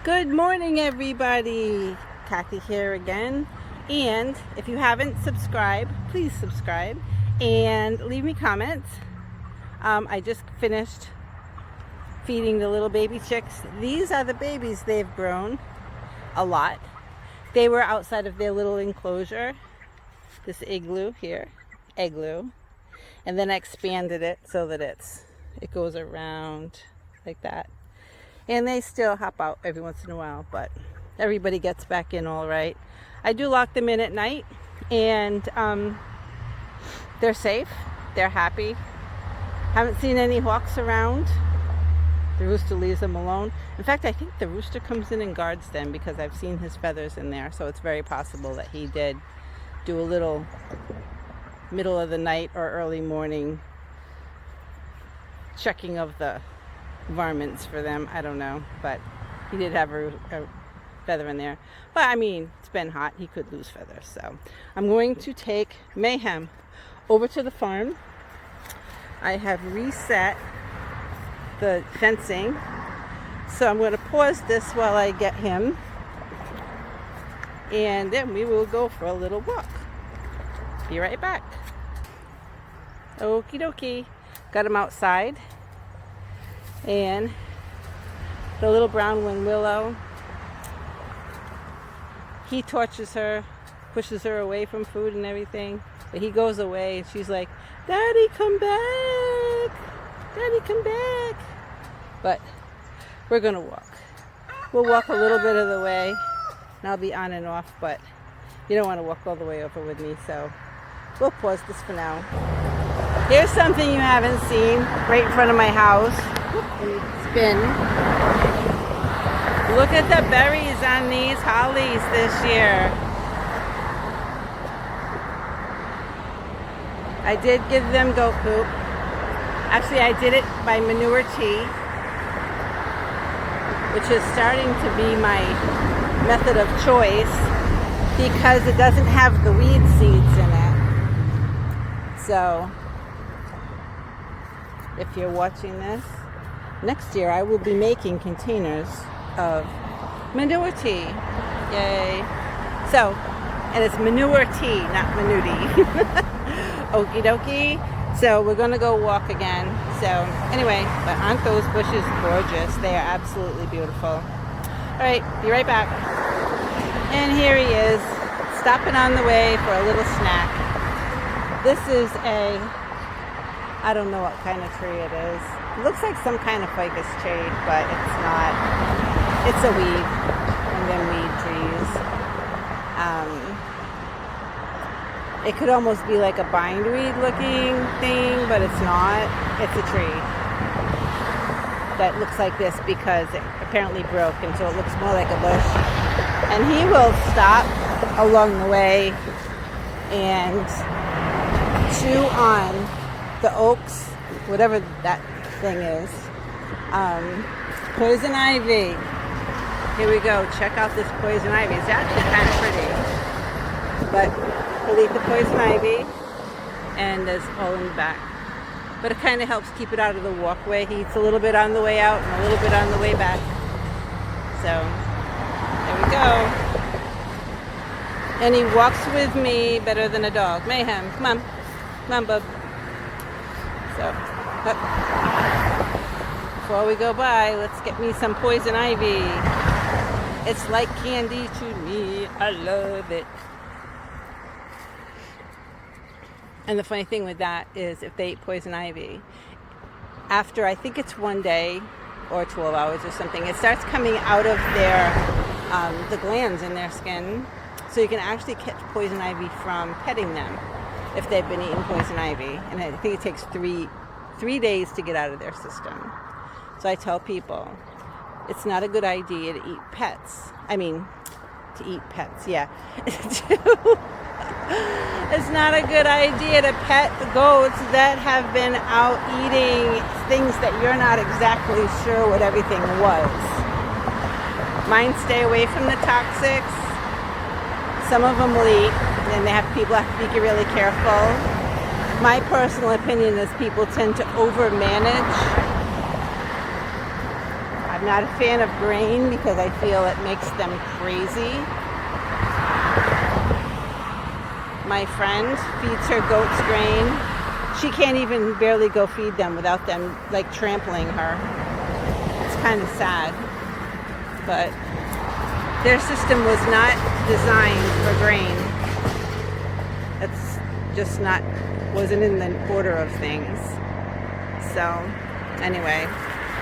Good morning, everybody. Kathy here again. And if you haven't subscribed, please subscribe and leave me comments. I just finished feeding the little baby chicks. These are the babies. They've grown a lot. They were outside of their little enclosure, this igloo here, igloo, and then I expanded it so that it goes around like that. And they still hop out every once in a while, but everybody gets back in all right. I do lock them in at night, and they're safe. They're happy. Haven't seen any hawks around. The rooster leaves them alone. In fact, I think the rooster comes in and guards them because I've seen his feathers in there, so it's very possible that he did do a little middle of the night or early morning checking of the varmints for them. I don't know, but he did have a feather in there. But I mean, it's been hot, he could lose feathers. So I'm going to take Mayhem over to the farm. I have reset the fencing, so I'm going to pause this while I get him, and then we will go for a little walk. Be right back. Okie dokie. Got him outside. And the little brown wind willow, he tortures her, pushes her away from food and everything, but he goes away and she's like, "Daddy, come back! Daddy, come back!" But we're gonna walk. We'll walk a little bit of the way, and I'll be on and off, but you don't want to walk all the way over with me, so we'll pause this for now. Here's something you haven't seen right in front of my house. Spin. Look at the berries on these hollies this year. I did give them goat poop. Actually, I did it by manure tea, which is starting to be my method of choice because it doesn't have the weed seeds in it. So, if you're watching this, next year I will be making containers of manure tea. Yay. So, and it's manure tea, not manudi. Okie dokie. So we're going to go walk again. So anyway, but aren't those bushes gorgeous? They are absolutely beautiful. All right, be right back. And here he is, stopping on the way for a little snack. This is I don't know what kind of tree it is. It looks like some kind of ficus tree, but it's not. It's a weed, one of them weed trees. It could almost be like a bindweed looking thing, but it's not. It's a tree that looks like this because it apparently broke, and so it looks more like a bush. And he will stop along the way and chew on the oaks, whatever that thing is. Poison ivy. Here we go. Check out this poison ivy. It's actually kind of pretty. But he'll eat the poison ivy, and there's all in the back. But it kind of helps keep it out of the walkway. He eats a little bit on the way out and a little bit on the way back. So, there we go. And he walks with me better than a dog. Mayhem, come on. Come on, bub. So, before we go by, let's get me some poison ivy. It's like candy to me. I love it. And the funny thing with that is if they eat poison ivy, after I think it's 1 day or 12 hours or something, it starts coming out of the glands in their skin. So you can actually catch poison ivy from petting them if they've been eating poison ivy. And I think it takes three days to get out of their system. So I tell people, it's not a good idea to eat pets. I mean, to eat pets, yeah. It's not a good idea to pet goats that have been out eating things that you're not exactly sure what everything was. Mine stay away from the toxics. Some of them will eat, and people have to be really careful. My personal opinion is people tend to overmanage. I'm not a fan of grain because I feel it makes them crazy. My friend feeds her goats grain. She can't even barely go feed them without them like trampling her. It's kind of sad. But their system was not designed for grain. That's just not, wasn't in the order of things. So anyway,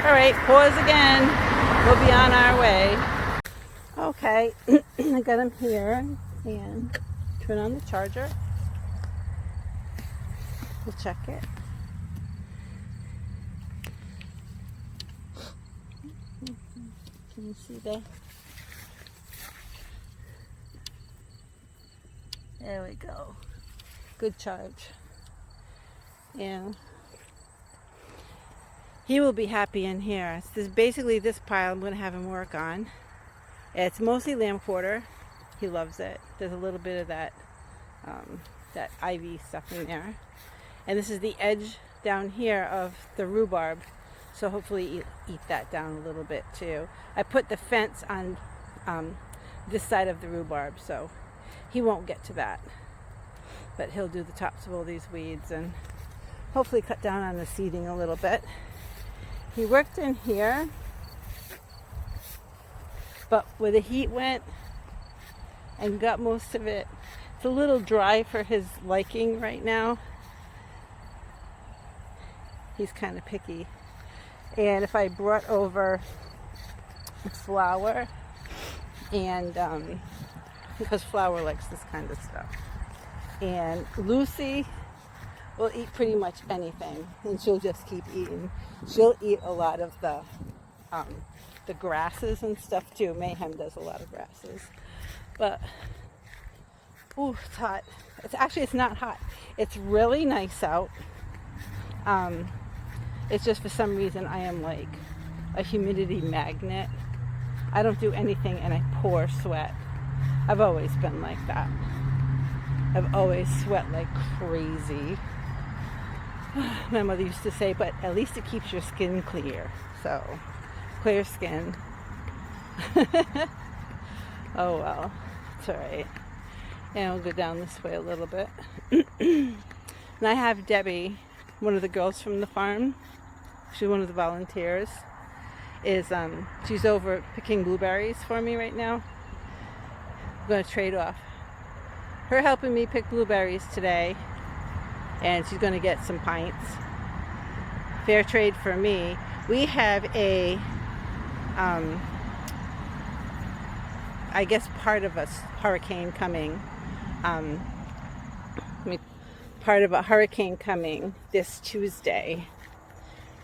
all right, pause again. We'll be on our way. Okay, I got him here and turn on the charger. We'll check it. Can you see that? There we go. Good charge. Yeah. He will be happy in here. So this is basically this pile I'm going to have him work on. It's mostly lamb quarter. He loves it. There's a little bit of that ivy stuff in there. And this is the edge down here of the rhubarb. So hopefully eat that down a little bit too. I put the fence on this side of the rhubarb, so he won't get to that. But he'll do the tops of all these weeds and hopefully cut down on the seeding a little bit. He worked in here, but where the heat went and got most of it, it's a little dry for his liking right now. He's kind of picky. And if I brought over flour, and because flour likes this kind of stuff, and Lucy will eat pretty much anything, and she'll just keep eating. She'll eat a lot of the grasses and stuff too. Mayhem does a lot of grasses, but ooh, it's hot. It's not hot. It's really nice out. It's just for some reason I am like a humidity magnet. I don't do anything and I pour sweat. I've always been like that. I've always sweat like crazy. My mother used to say, but at least it keeps your skin clear. So, clear skin. Oh well, it's alright. And we'll go down this way a little bit. And I have Debbie, one of the girls from the farm. She's one of the volunteers. She's over picking blueberries for me right now. I'm going to trade off her helping me pick blueberries today, and she's going to get some pints. Fair trade for me. We have a, I guess part of a hurricane coming. Part of a hurricane coming this Tuesday.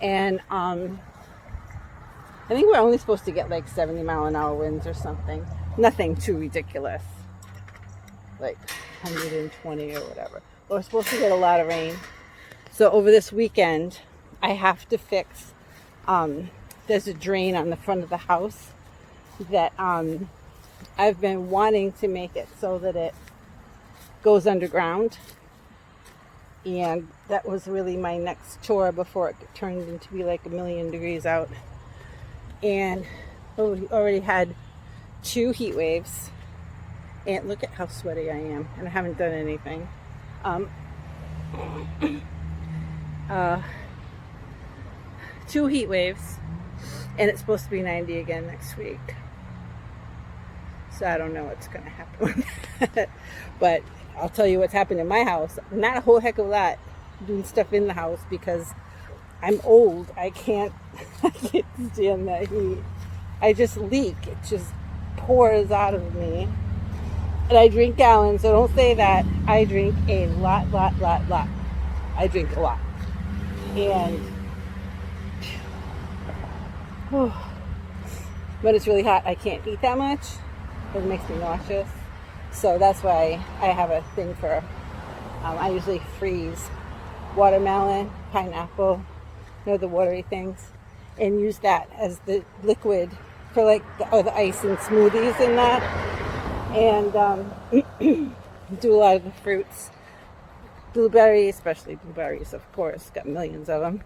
And I think we're only supposed to get like 70-mile-an-hour winds or something. Nothing too ridiculous. Like 120 or whatever. But we're supposed to get a lot of rain. So over this weekend, I have to fix, there's a drain on the front of the house that I've been wanting to make it so that it goes underground. And that was really my next chore before it turned into be like 1,000,000 degrees out. And we already had 2 heat waves. And look at how sweaty I am. And I haven't done anything. 2 heat waves. And it's supposed to be 90 again next week. So I don't know what's going to happen with that. But I'll tell you what's happened in my house. Not a whole heck of a lot doing stuff in the house because I'm old. I can't stand that heat. I just leak. It just pours out of me. And I drink gallons, so don't say that. I drink a lot. I drink a lot. And when it's really hot, I can't eat that much. It makes me nauseous. So that's why I have a thing for, I usually freeze watermelon, pineapple, the watery things, and use that as the liquid for like the ice and smoothies and that. And do a lot of the fruits. Blueberries, especially blueberries, of course, got millions of them.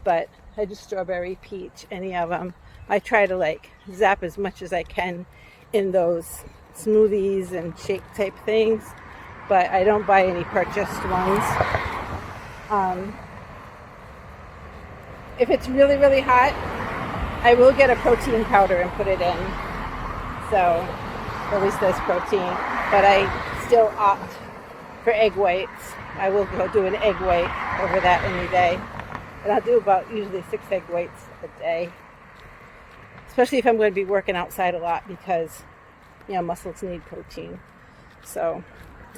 But I do strawberry, peach, any of them. I try to like zap as much as I can in those smoothies and shake type things, but I don't buy any purchased ones. If it's really, really hot, I will get a protein powder and put it in. So at least there's protein, but I still opt for egg whites. I will go do an egg white over that any day. And I'll do about usually 6 egg whites a day. Especially if I'm going to be working outside a lot because, you know, muscles need protein. So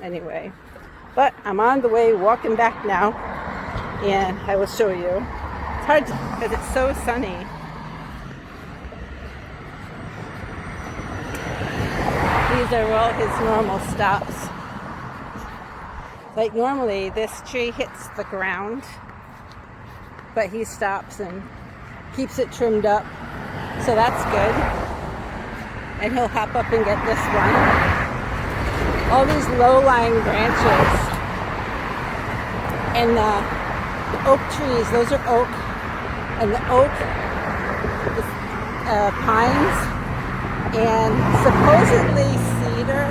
anyway, but I'm on the way walking back now and I will show you. It's hard because it's so sunny. These are all his normal stops. Like normally this tree hits the ground, but he stops and keeps it trimmed up, so that's good. And he'll hop up and get this one. All these low-lying branches and the oak trees, those are oak, and the oak, the pines, and supposedly cedar.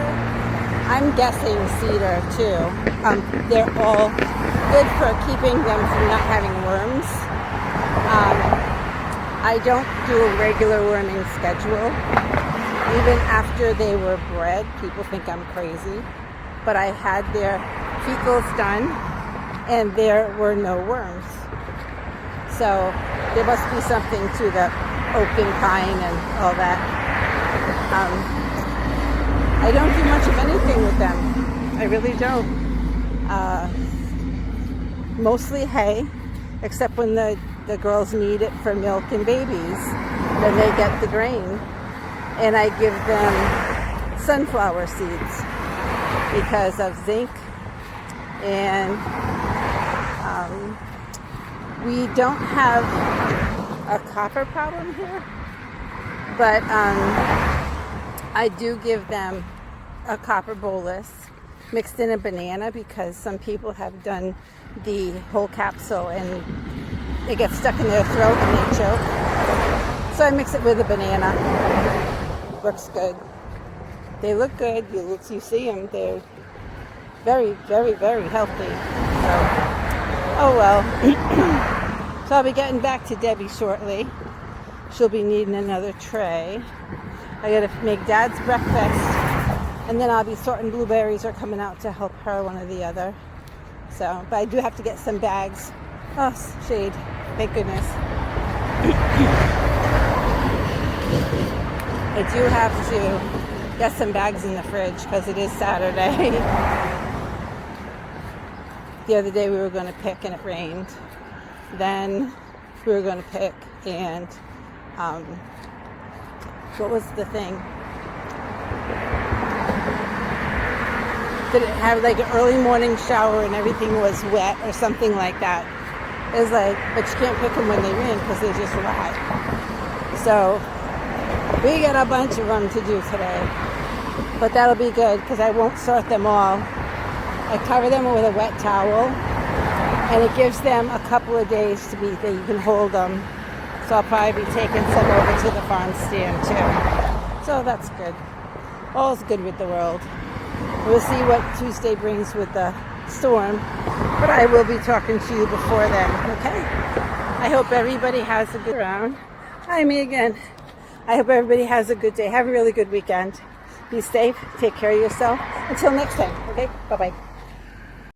I'm guessing cedar too. They're all good for keeping them from not having worms. I don't do a regular worming schedule. Even after they were bred, people think I'm crazy. But I had their fecals done and there were no worms. So there must be something to the oak and pine and all that. I don't do much of anything with them. I really don't. Mostly hay, except when the girls need it for milk and babies. Then they get the grain. And I give them sunflower seeds because of zinc. And we don't have a copper problem here, but I do give them a copper bolus mixed in a banana because some people have done the whole capsule and it gets stuck in their throat and they choke. So I mix it with a banana. Works good. They look good. You see them. They're very, very, very healthy. So, oh well. So I'll be getting back to Debbie shortly. She'll be needing another tray. I gotta make Dad's breakfast, and then I'll be sorting blueberries or coming out to help her, one or the other. So, but I do have to get some bags. Oh, shade. Thank goodness. I do have to get some bags in the fridge because it is Saturday. The other day we were going to pick and it rained. Then we were going to pick and what was the thing? Did it have like an early morning shower and everything was wet or something like that? It was like, but you can't pick them when they rain because they're just wet. So we got a bunch of them to do today, but that'll be good because I won't sort them all. I cover them with a wet towel, and it gives them a couple of days to be that you can hold them. So I'll probably be taking some over to the farm stand too. So that's good. All's good with the world. We'll see what Tuesday brings with the storm, but I will be talking to you before then, okay? I hope everybody has a good round. Hi, me again. I hope everybody has a good day. Have a really good weekend. Be safe. Take care of yourself. Until next time, okay? Bye-bye.